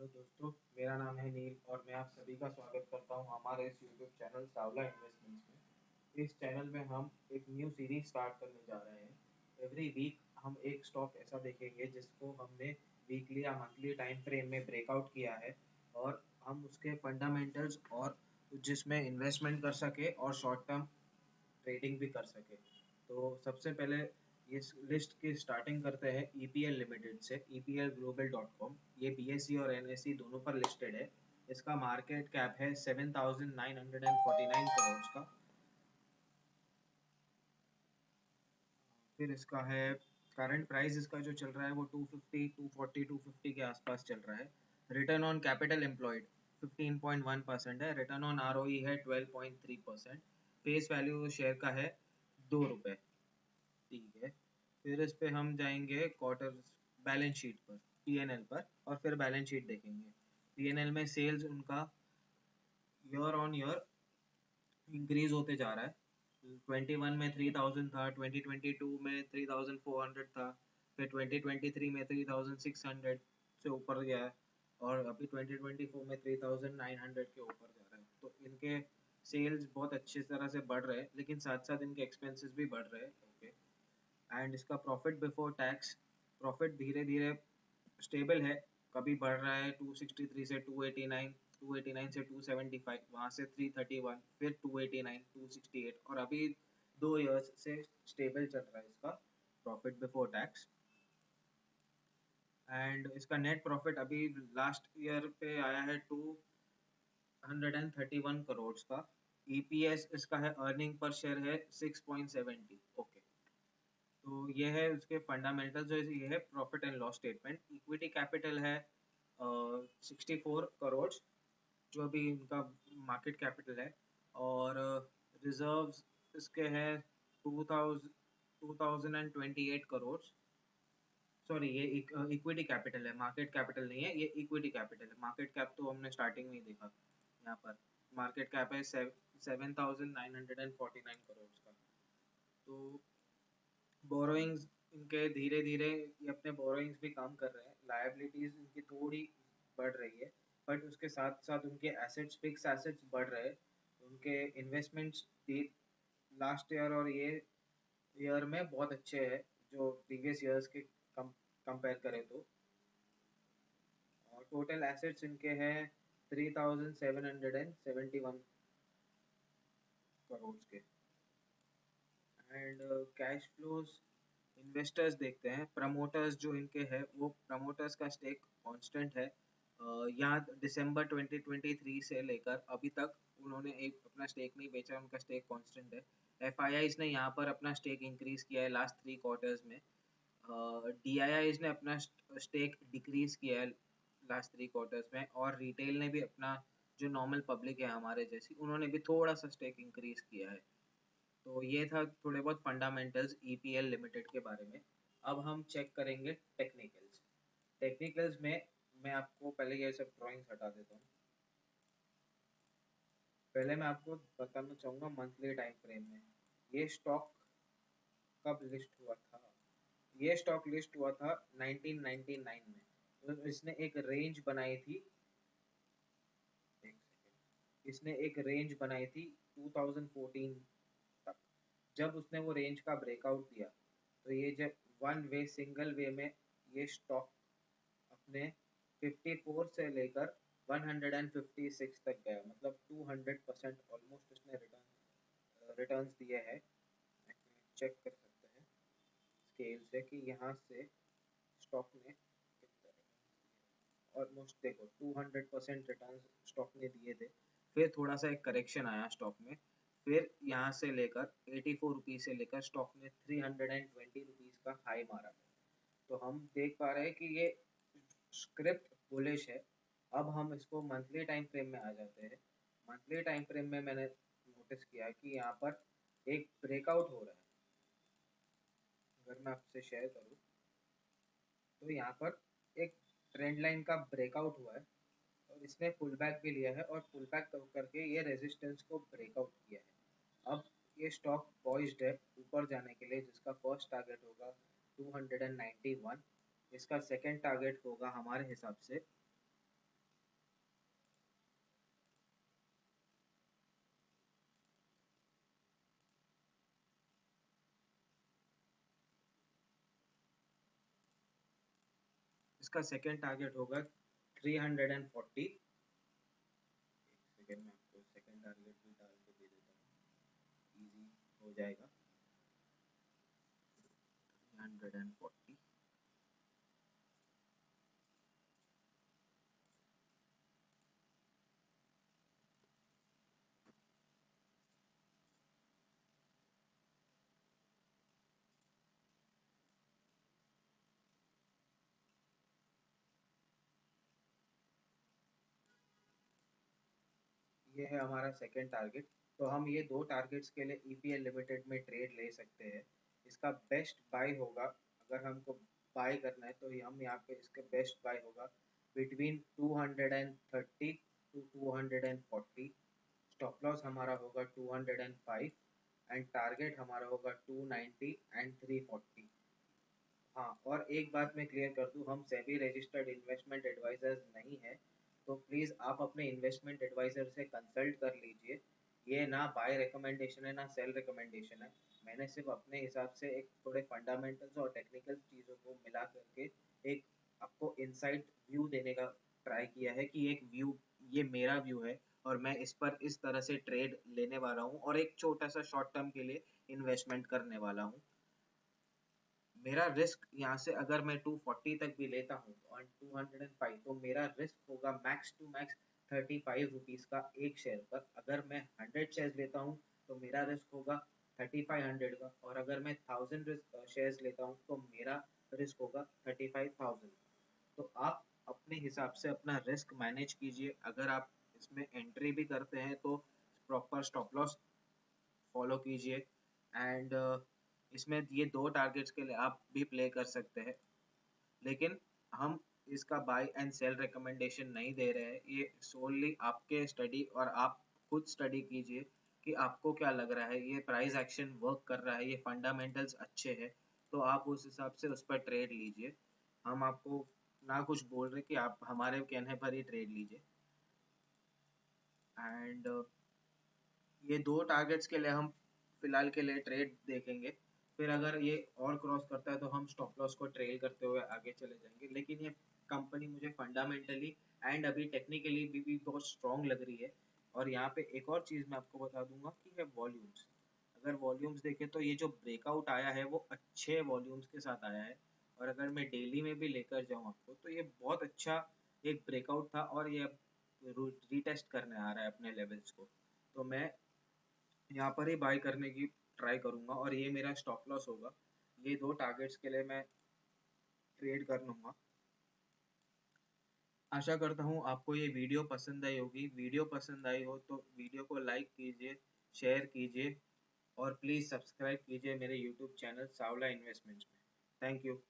Hello दोस्तों, मेरा नाम है नील और मैं आप सभी का स्वागत करता हूं हमारे इस यूट्यूब चैनल सावला इन्वेस्टमेंट्स में। इस चैनल में हम एक न्यू सीरीज स्टार्ट करने जा रहे हैं। एवरी वीक हम एक स्टॉक ऐसा देखेंगे जिसको हमने वीकली या मंथली टाइम फ्रेम में ब्रेकआउट किया है और हम उसके फंडामेंटल्स और जिसमें इन्वेस्टमेंट कर सके और शॉर्ट टर्म ट्रेडिंग भी कर सके। तो सबसे पहले इस लिस्ट की स्टार्टिंग करते हैं ईपीएल लिमिटेड से। eplglobal.com ये बीएसई और एनएसई दोनों पर लिस्टेड है। इसका मार्केट कैप है 7,949 करोड़ का। फिर इसका है करंट प्राइस, इसका जो चल रहा है वो 250 240 250 के आसपास चल रहा है। रिटर्न ऑन कैपिटल एम्प्लॉयड 15.1% है। रिटर्न ऑन आरओई है 12.3%। फेस वैल्यू शेयर का है ₹2। ठीक है। फिर इस पे हम जाएंगे क्वार्टर बैलेंस शीट पर, पीएनएल पर, और फिर बैलेंस शीट देखेंगे। पीएनएल में सेल्स उनका ईयर ऑन ईयर इंक्रीज होते जा रहा है। 21 में 3000 था, 2022 में 3400 था, फिर 2023 में 3600 से ऊपर गया है और अभी 2024 में 3900 के ऊपर जा रहा है। तो इनके सेल्स बहुत अच्छी तरह से बढ़ रहे हैं, लेकिन साथ साथ इनके एक्सपेंसेस भी बढ़ रहे हैं। ओके। एंड इसका प्रॉफिट बिफोर टैक्स, प्रॉफिट धीरे धीरे स्टेबल है। कभी बढ़ रहा है 263 से 289, 289 से 275, वहाँ से 331, फिर 289, 268, और अभी 2 इयर्स से स्टेबल चल रहा है इसका प्रॉफिट बिफोर टैक्स। एंड इसका नेट प्रॉफिट अभी लास्ट ईयर पे आया है 231 करोड़ का। ईपीएस इसका है, अर्निंग पर शेयर है 6.70। ओके। तो ये है उसके फंडामेंटल, जो ये है profit and loss statement. Equity capital है 64 करोड़, जो अभी इनका मार्केट कैपिटल है। और रिजर्व्स इसके हैं 2028 करोड़। सॉरी, ये इक्विटी कैपिटल है, मार्केट कैपिटल नहीं है, ये इक्विटी कैपिटल है। मार्केट कैप तो हमने स्टार्टिंग में ही देखा। यहाँ पर मार्केट कैप है 7,949 करोड़ का। तो बोरोइंग्स इनके धीरे धीरे ये अपने बोरोइंग्स भी कम कर रहे हैं। लायबिलिटीज इनकी थोड़ी बढ़ रही है, बट उसके साथ साथ उनके एसेट्स, फिक्स एसेट्स बढ़ रहे हैं। उनके इन्वेस्टमेंट्स भी लास्ट ईयर और ये ईयर में बहुत अच्छे हैं, जो प्रीवियस ईयर्स के कंपेयर करें तो। और टोटल एसेट्स इनके हैं 3,771 करोड़ के। एंड कैश फ्लोज इन्वेस्टर्स देखते हैं। प्रमोटर्स जो इनके है, वो प्रमोटर्स का स्टेक कांस्टेंट है। यहाँ दिसंबर 2023 से लेकर अभी तक उन्होंने एक अपना स्टेक नहीं बेचा, उनका स्टेक कांस्टेंट है। एफआईआईज ने यहाँ पर अपना स्टेक इंक्रीज किया है लास्ट 3 क्वार्टर्स में। डीआईआईज ने अपना स्टेक डिक्रीज किया है लास्ट 3 क्वार्टर्स में। और रिटेल ने भी अपना, जो नॉर्मल पब्लिक है हमारे जैसी, उन्होंने भी थोड़ा सा स्टेक इंक्रीज किया है। तो ये था थोड़े बहुत फंडामेंटल्स ईपीएल लिमिटेड के बारे में। अब हम चेक करेंगे टेक्निकल्स। टेक्निकल्स में मैं आपको पहले ये सब ड्राइंग्स हटा देता हूँ। पहले मैं आपको बताना चाहूँगा मंथली टाइम फ्रेम में ये स्टॉक कब लिस्ट हुआ था। ये स्टॉक लिस्ट हुआ था 1999 में। तो इसने एक रेंज बनाई थी, एक सेकेंड, इसने एक रेंज बनाई थी 2014 तक। जब उसने वो रेंज का ब्रेकआउट दिया, तो ये जब वन वे सिंगल वे में ये स्टॉक अपने 54 से लेकर 156 तक गया, मतलब 200% ऑलमोस्ट उसने रिटर्न्स दिए हैं। चेक कर सकते हैं स्केल से कि यहाँ से स्टॉक ने ऑलमोस्ट, देखो, 200% रिटर्न स्टॉक ने दिए थे। फिर थोड़ा सा एक करेक्शन आया स्टॉक में, फिर यहाँ से लेकर 84 रुपीज से लेकर स्टॉक ने 320 रुपीज का हाई मारा। तो हम देख पा रहे हैं कि ये स्क्रिप्ट बुलिश है। अब हम इसको मंथली टाइम फ्रेम में आ जाते हैं। मंथली टाइम फ्रेम में मैंने नोटिस किया कि यहाँ पर एक ब्रेकआउट हो रहा है। अगर मैं आपसे शेयर करूँ तो यहाँ पर एक ट्रेंड लाइन का ब्रेकआउट हुआ है और इसने पुल बैक भी लिया है और पुल बैक करके ये रेजिस्टेंस को ब्रेकआउट किया है। अब ये स्टॉक पॉइज्ड है ऊपर जाने के लिए, जिसका फर्स्ट टारगेट होगा 291। इसका सेकंड टारगेट होगा हमारे हिसाब से इसका सेकेंड टारगेट होगा 340। सेकेंड में आपको सेकेंड टारगेट भी डाल के दे देता हूँ, इजी हो जाएगा। 340। ये है हमारा सेकेंड टारगेट। तो हम ये दो टारगेट्स के लिए ईपीएल लिमिटेड में ट्रेड ले सकते हैं। इसका बेस्ट बाय होगा, अगर हमको बाय करना है तो हम यहाँ पे इसका बेस्ट बाय होगा बिटवीन 230 टू 240। स्टॉप लॉस हमारा होगा 205 एंड टारगेट हमारा होगा 290 एंड 340। हाँ, और एक बात मैं क्लियर कर दूं, हम सेबी रजिस्टर्ड इन्वेस्टमेंट एडवाइजर्स नहीं है, तो प्लीज़ आप अपने इन्वेस्टमेंट एडवाइजर से कंसल्ट कर लीजिए। ये ना बाय रिकमेंडेशन है ना सेल रिकमेंडेशन है। मैंने सिर्फ अपने हिसाब से एक थोड़े फंडामेंटल्स और टेक्निकल चीज़ों को मिला करके एक आपको इनसाइड व्यू देने का ट्राई किया है कि एक व्यू, ये मेरा व्यू है और मैं इस पर इस तरह से ट्रेड लेने वाला हूँ और एक छोटा सा शॉर्ट टर्म के लिए इन्वेस्टमेंट करने वाला हूँ। मेरा रिस्क यहाँ से अगर मैं 240 तक भी लेता हूँ और 205, तो मेरा रिस्क होगा मैक्स टू मैक्स 35 रुपीज़ का एक शेयर पर। अगर मैं 100 शेयर्स लेता हूँ तो मेरा रिस्क होगा 3500 का, और अगर मैं 1000 शेयर्स लेता हूँ तो मेरा रिस्क होगा 35,000। तो आप अपने हिसाब से अपना रिस्क मैनेज कीजिए। अगर आप इसमें एंट्री भी करते हैं तो प्रॉपर स्टॉप लॉस फॉलो कीजिए। एंड इसमें ये दो टारगेट्स के लिए आप भी प्ले कर सकते हैं, लेकिन हम इसका बाय एंड सेल रिकमेंडेशन नहीं दे रहे हैं। ये सोनली आपके स्टडी, और आप खुद स्टडी कीजिए कि आपको क्या लग रहा है, ये प्राइस एक्शन वर्क कर रहा है, ये फंडामेंटल्स अच्छे हैं, तो आप उस हिसाब से उस पर ट्रेड लीजिए। हम आपको ना कुछ बोल रहे कि आप हमारे कहने पर ही ट्रेड लीजिए। एंड ये दो टारगेट्स के लिए हम फिलहाल के लिए ट्रेड देखेंगे। फिर अगर ये और क्रॉस करता है तो हम स्टॉप लॉस को ट्रेल करते हुए आगे चले जाएंगे। लेकिन ये कंपनी मुझे फंडामेंटली एंड अभी टेक्निकली भी बहुत स्ट्रांग लग रही है। और यहाँ पे एक और चीज़ मैं आपको बता दूंगा कि है वॉल्यूम्स। अगर वॉल्यूम्स देखें तो ये जो ब्रेकआउट आया है वो अच्छे वॉल्यूम्स के साथ आया है। और अगर मैं डेली में भी लेकर जाऊँ आपको, तो ये बहुत अच्छा एक ब्रेकआउट था और ये रीटेस्ट करने आ रहा है अपने लेवल्स को। तो मैं यहाँ पर ही बाय करने की ट्राई करूंगा और ये मेरा स्टॉप लॉस होगा। ये दो टारगेट्स के लिए मैं ट्रेड कर लूंगा। आशा करता हूँ आपको ये वीडियो पसंद आई होगी। वीडियो पसंद आई हो तो वीडियो को लाइक कीजिए, शेयर कीजिए और प्लीज़ सब्सक्राइब कीजिए मेरे यूट्यूब चैनल सावला इन्वेस्टमेंट्स में। Thank you.